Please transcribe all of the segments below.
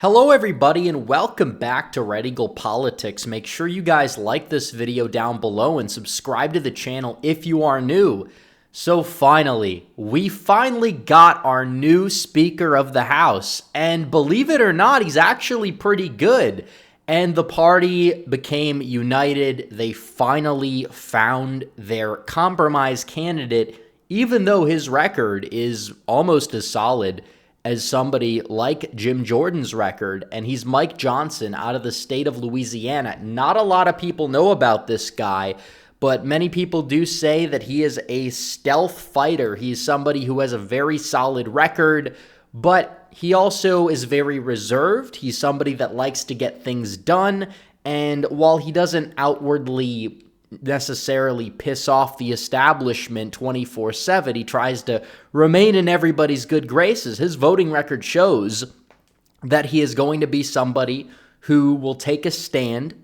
Hello everybody and welcome back to Red Eagle Politics. Make sure you guys like this video down below and subscribe to the channel if you are new. So we finally got our new Speaker of the House, and believe it or not, he's actually pretty good. And the party became united. They finally found their compromise candidate, even though his record is almost as solid as somebody like Jim Jordan's record, and he's Mike Johnson out of the state of Louisiana. Not a lot of people know about this guy, but many people do say that he is a stealth fighter. He's somebody who has a very solid record, but he also is very reserved. He's somebody that likes to get things done, and while he doesn't outwardly necessarily piss off the establishment 24/7. He tries to remain in everybody's good graces. His voting record shows that he is going to be somebody who will take a stand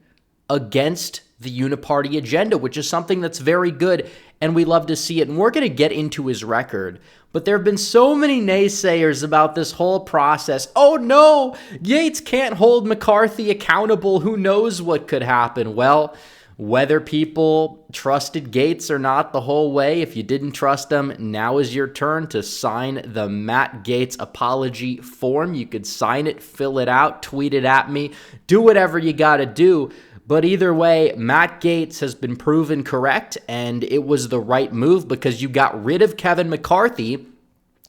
against the uniparty agenda, which is something that's very good, and we love to see it. And we're going to get into his record, but there have been so many naysayers about this whole process. Oh no, Gaetz can't hold McCarthy accountable. Who knows what could happen? Well, whether people trusted Gaetz or not the whole way, if you didn't trust him, now is your turn to sign the Matt Gaetz apology form. You could sign it, fill it out, tweet it at me, do whatever you got to do. But either way, Matt Gaetz has been proven correct, and it was the right move because you got rid of Kevin McCarthy.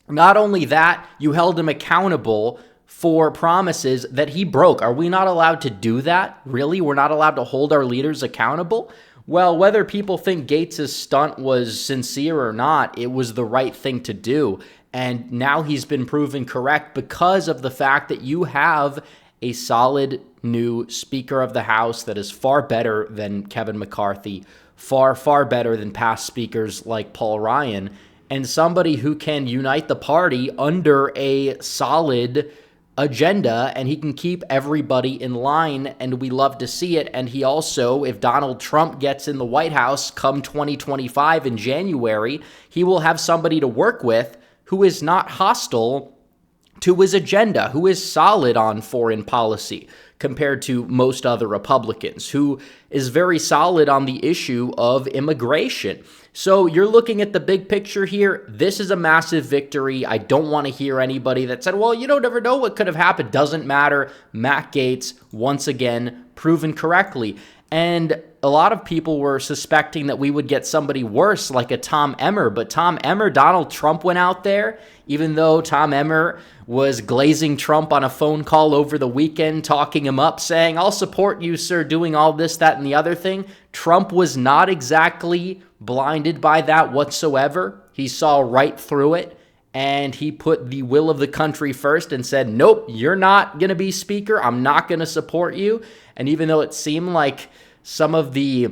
Not only that, you held him accountable for promises that he broke. Are we not allowed to do that? Really? We're not allowed to hold our leaders accountable? Well, whether people think Gaetz' stunt was sincere or not, it was the right thing to do. And now he's been proven correct because of the fact that you have a solid new Speaker of the House that is far better than Kevin McCarthy, far, far better than past speakers like Paul Ryan, and somebody who can unite the party under a solid agenda, and he can keep everybody in line, and we love to see it. And he also, if Donald Trump gets in the White House come 2025 in January, he will have somebody to work with who is not hostile to his agenda, who is solid on foreign policy compared to most other Republicans, who is very solid on the issue of immigration. So you're looking at the big picture here. This is a massive victory. I don't want to hear anybody that said, well, you don't ever know what could have happened. Doesn't matter. Matt Gaetz, once again, proven correctly. And a lot of people were suspecting that we would get somebody worse like a Tom Emmer. But Tom Emmer, Donald Trump went out there, even though Tom Emmer was glazing Trump on a phone call over the weekend, talking him up, saying, I'll support you, sir, doing all this, that, and the other thing. Trump was not exactly blinded by that whatsoever. He saw right through it, and he put the will of the country first and said, nope, you're not going to be Speaker. I'm not going to support you. And even though it seemed like some of the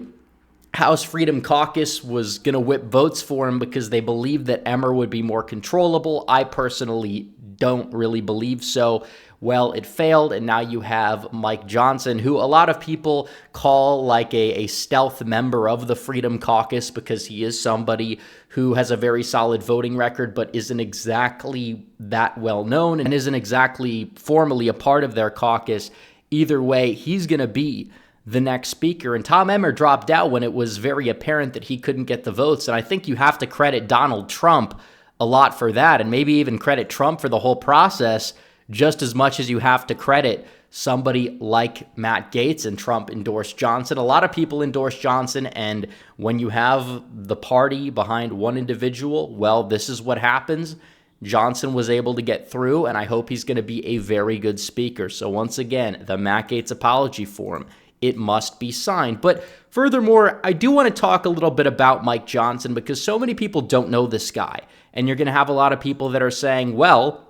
House Freedom Caucus was going to whip votes for him because they believed that Emmer would be more controllable, I personally don't really believe so. Well, it failed, and now you have Mike Johnson, who a lot of people call like a stealth member of the Freedom Caucus because he is somebody who has a very solid voting record but isn't exactly that well known and isn't exactly formally a part of their caucus. Either way, he's going to be the next speaker. And Tom Emmer dropped out when it was very apparent that he couldn't get the votes. And I think you have to credit Donald Trump a lot for that, and maybe even credit Trump for the whole process just as much as you have to credit somebody like Matt Gaetz. And Trump endorsed Johnson. A lot of people endorse Johnson, and when you have the party behind one individual, well, this is what happens. Johnson was able to get through, and I hope he's going to be a very good speaker. So once again, the Matt Gaetz apology form, it must be signed. But furthermore, I do want to talk a little bit about Mike Johnson because so many people don't know this guy. And you're going to have a lot of people that are saying, well,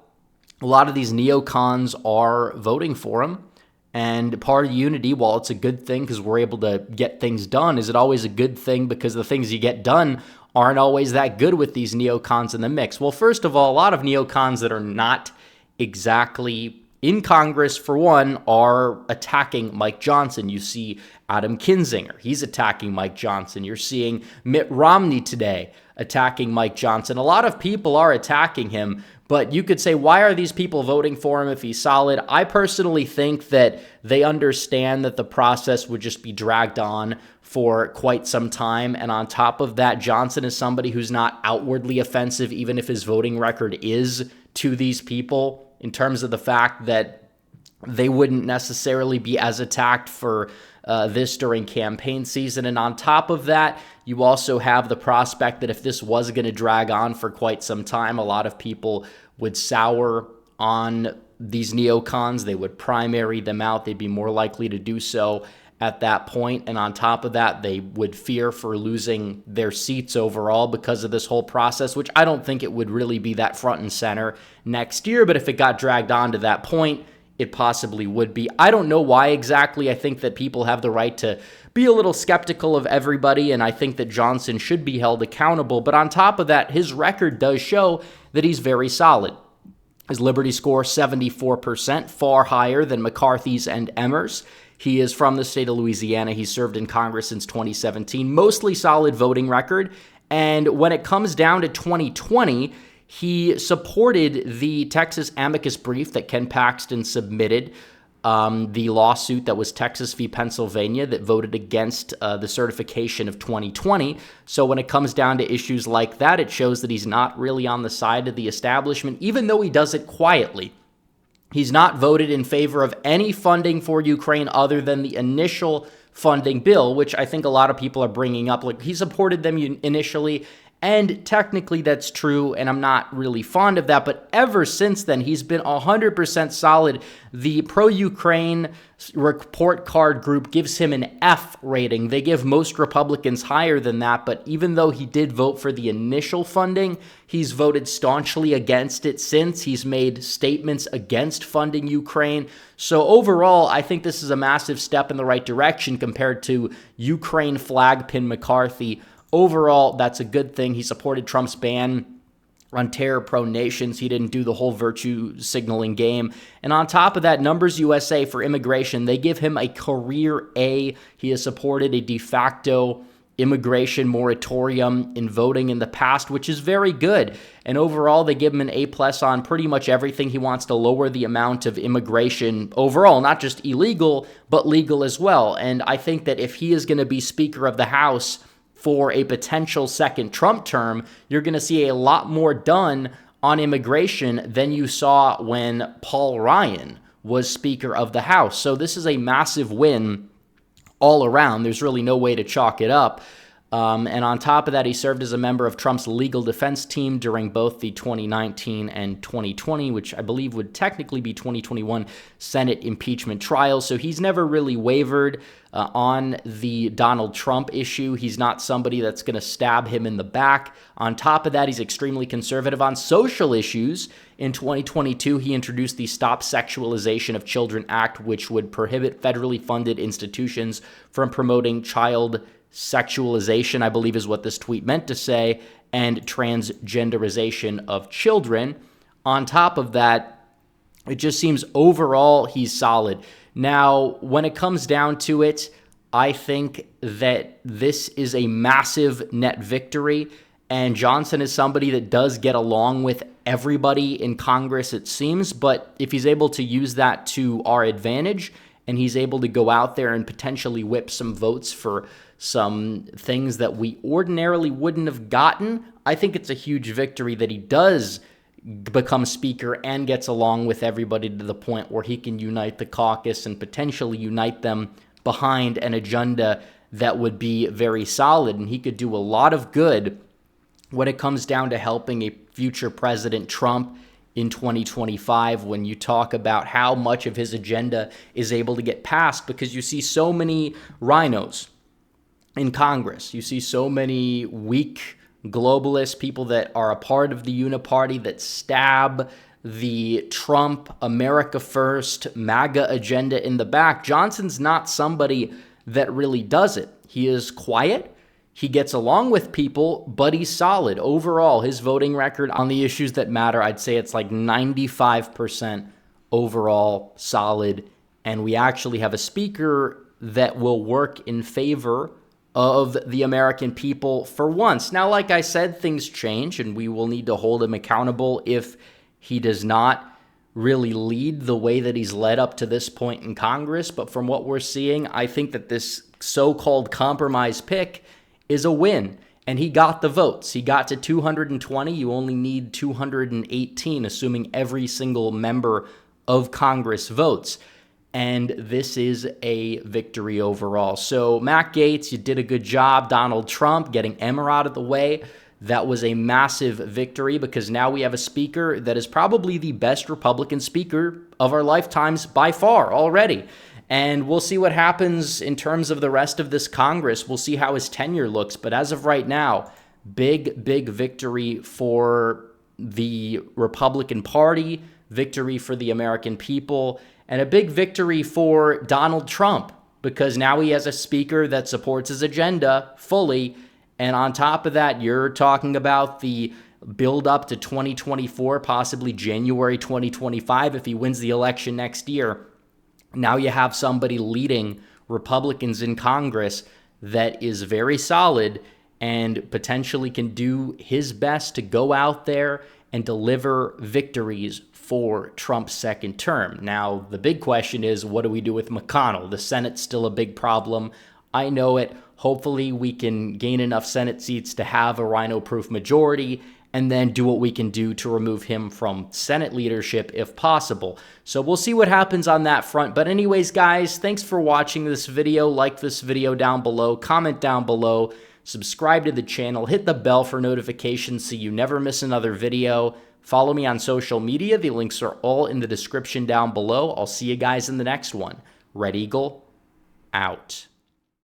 a lot of these neocons are voting for him. And part of unity, while it's a good thing because we're able to get things done, is it always a good thing because the things you get done aren't always that good with these neocons in the mix? Well, first of all, a lot of neocons that are not exactly in Congress, for one, are attacking Mike Johnson. You see Adam Kinzinger, he's attacking Mike Johnson. You're seeing Mitt Romney today attacking Mike Johnson. A lot of people are attacking him, But you could say, why are these people voting for him if he's solid? I personally think that they understand that the process would just be dragged on for quite some time. And on top of that, Johnson is somebody who's not outwardly offensive, even if his voting record is to these people, in terms of the fact that they wouldn't necessarily be as attacked for this during campaign season. And on top of that, you also have the prospect that if this was going to drag on for quite some time, a lot of people would sour on these neocons. They would primary them out. They'd be more likely to do so at that point. And on top of that, they would fear for losing their seats overall because of this whole process, which I don't think it would really be that front and center next year. But if it got dragged on to that point, it possibly would be. I don't know why exactly. I think that people have the right to be a little skeptical of everybody, and I think that Johnson should be held accountable. But on top of that, his record does show that he's very solid. His Liberty score, 74%, far higher than McCarthy's and Emmer's. He is from the state of Louisiana. He served in Congress since 2017. Mostly solid voting record. And when it comes down to 2020, he supported the Texas amicus brief that Ken Paxton submitted, the lawsuit that was Texas v. Pennsylvania that voted against the certification of 2020. So when it comes down to issues like that, it shows that he's not really on the side of the establishment, even though he does it quietly. He's not voted in favor of any funding for Ukraine other than the initial funding bill, which I think a lot of people are bringing up. Like, he supported them initially, and technically that's true, and I'm not really fond of that. But ever since then, he's been 100% solid. The pro-Ukraine report card group gives him an F rating. They give most Republicans higher than that, but even though he did vote for the initial funding, he's voted staunchly against it since. He's made statements against funding Ukraine. So overall, I think this is a massive step in the right direction compared to Ukraine flag pin McCarthy. Overall, that's a good thing. He supported Trump's ban on terror-prone nations. He didn't do the whole virtue signaling game. And on top of that, Numbers USA for immigration, they give him a career A. He has supported a de facto immigration moratorium in voting in the past, which is very good. And overall, they give him an A+ on pretty much everything. He wants to lower the amount of immigration overall, not just illegal, but legal as well. And I think that if he is going to be Speaker of the House for a potential second Trump term, you're going to see a lot more done on immigration than you saw when Paul Ryan was Speaker of the House. So this is a massive win all around. There's really no way to chalk it up. And on top of that, he served as a member of Trump's legal defense team during both the 2019 and 2020, which I believe would technically be 2021 Senate impeachment trials. So he's never really wavered on the Donald Trump issue. He's not somebody that's going to stab him in the back. On top of that, he's extremely conservative on social issues. In 2022, he introduced the Stop Sexualization of Children Act, which would prohibit federally funded institutions from promoting child sexualization, I believe is what this tweet meant to say, and transgenderization of children. On top of that, it just seems overall he's solid. Now, when it comes down to it, I think that this is a massive net victory, and Johnson is somebody that does get along with everybody in Congress, it seems, but if he's able to use that to our advantage, and he's able to go out there and potentially whip some votes for some things that we ordinarily wouldn't have gotten, I think it's a huge victory that he does become Speaker and gets along with everybody to the point where he can unite the caucus and potentially unite them behind an agenda that would be very solid. And he could do a lot of good when it comes down to helping a future President Trump in 2025, when you talk about how much of his agenda is able to get passed, because you see so many rhinos in Congress. You see so many weak globalists, people that are a part of the Uniparty that stab the Trump, America First, MAGA agenda in the back. Johnson's not somebody that really does it. He is quiet. He gets along with people, but he's solid. Overall, his voting record on the issues that matter, I'd say it's like 95% overall solid. And we actually have a speaker that will work in favor of the American people for once. Now, like I said, things change, and we will need to hold him accountable if He does not really lead the way that he's led up to this point in Congress. But from what we're seeing, I think that this so-called compromise pick is a win. And he got the votes. He got to 220. You only need 218, assuming every single member of Congress votes. And this is a victory overall. So Matt Gaetz, you did a good job. Donald Trump getting Emmer out of the way. That was a massive victory because now we have a speaker that is probably the best Republican speaker of our lifetimes by far already. And we'll see what happens in terms of the rest of this Congress. We'll see how his tenure looks. But as of right now, big victory for the Republican Party, victory for the American people, and a big victory for Donald Trump because now he has a speaker that supports his agenda fully. And on top of that, you're talking about the build up to 2024, possibly January 2025 if he wins the election next year. Now you have somebody leading Republicans in Congress that is very solid and potentially can do his best to go out there and deliver victories for Trump's second term. Now, the big question is, what do we do with McConnell? The Senate's still a big problem. I know it. Hopefully, we can gain enough Senate seats to have a rhino-proof majority and then do what we can do to remove him from Senate leadership if possible. So we'll see what happens on that front. But anyways, guys, thanks for watching this video. Like this video down below, comment down below, subscribe to the channel, hit the bell for notifications so you never miss another video. Follow me on social media. The links are all in the description down below. I'll see you guys in the next one. Red Eagle, out.